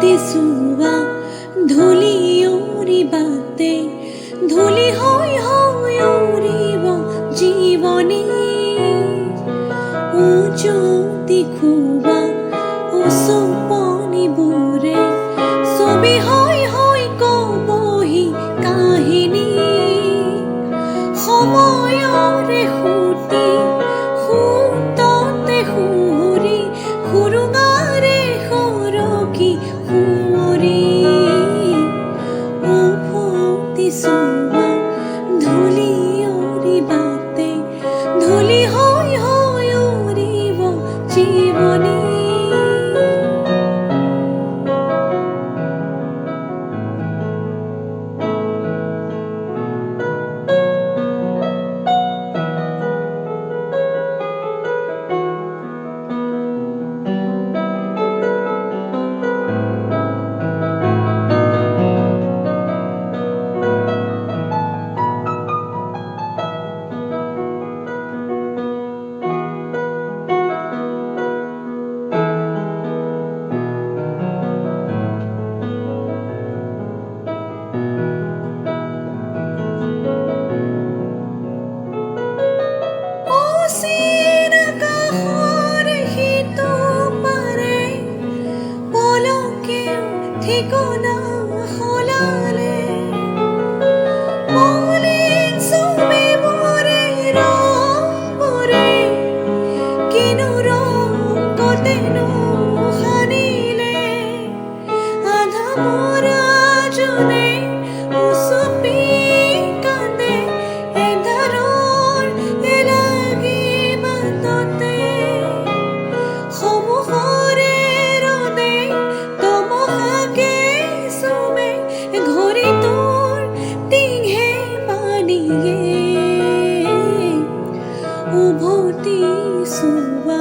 দিছোৱা ধূলি উৰিবাতে ধূলি হৈ হৈ উৰিব জীৱনী উজ্যোতি খুৱা উচুপনিবোৰে ছবি হৈ হৈ কবহি কাহিনী সময়ৰে সুতি সুততে সুৰি সুৰুঙাৰে সৰকি সুঁৱৰি উভতি চোৱা ধূলি উৰিবাতে ধূলি হৈ হৈ উৰিব জীৱনী ঠিকনা সলালে মলিন ছবিবোৰে ৰংবোৰে কিনো ৰংগতেনো সানিলে আধা মৰা জনে উচুপি কান্দে এধাৰৰ এলাগি বাটতে সমূহৰে ৰদে তমহাকে চুমে ঘড়ী তোৰ টিঙে পানীয়ে উভতি চোৱা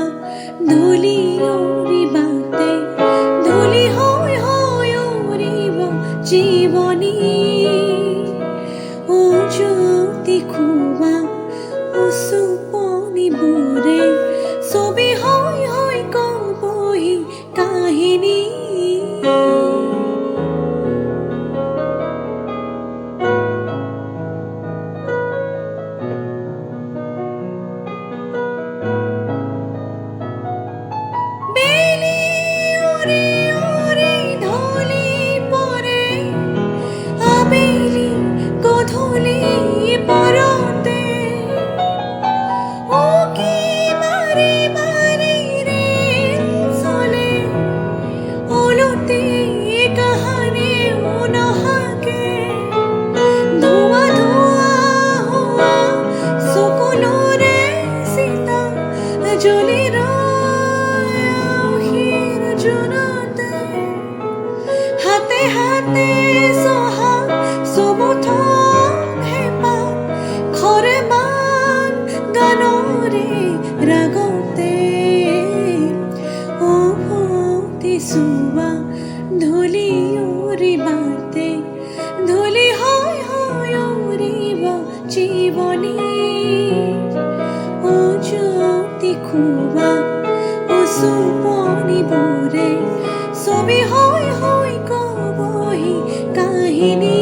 ধূলি উৰিবাতে ধূলি হৈ হৈ উৰিব জীৱনী উজ্যোতি খুৱা উচুপনিবোৰে ছবি হৈ হৈ কবহি কাহিনী হাতে হাতে চহা চবুঠন হেঁপাহ খৰে মান গানৰে ৰাগতে উভতি চোৱা ধূলি উৰিবাতে ধূলি হৈ হৈ উৰিব জীৱনী উজ্যোতি খুৱা উচুপনিবোৰে ছবি হৈ হৈ কবহি কাহিনী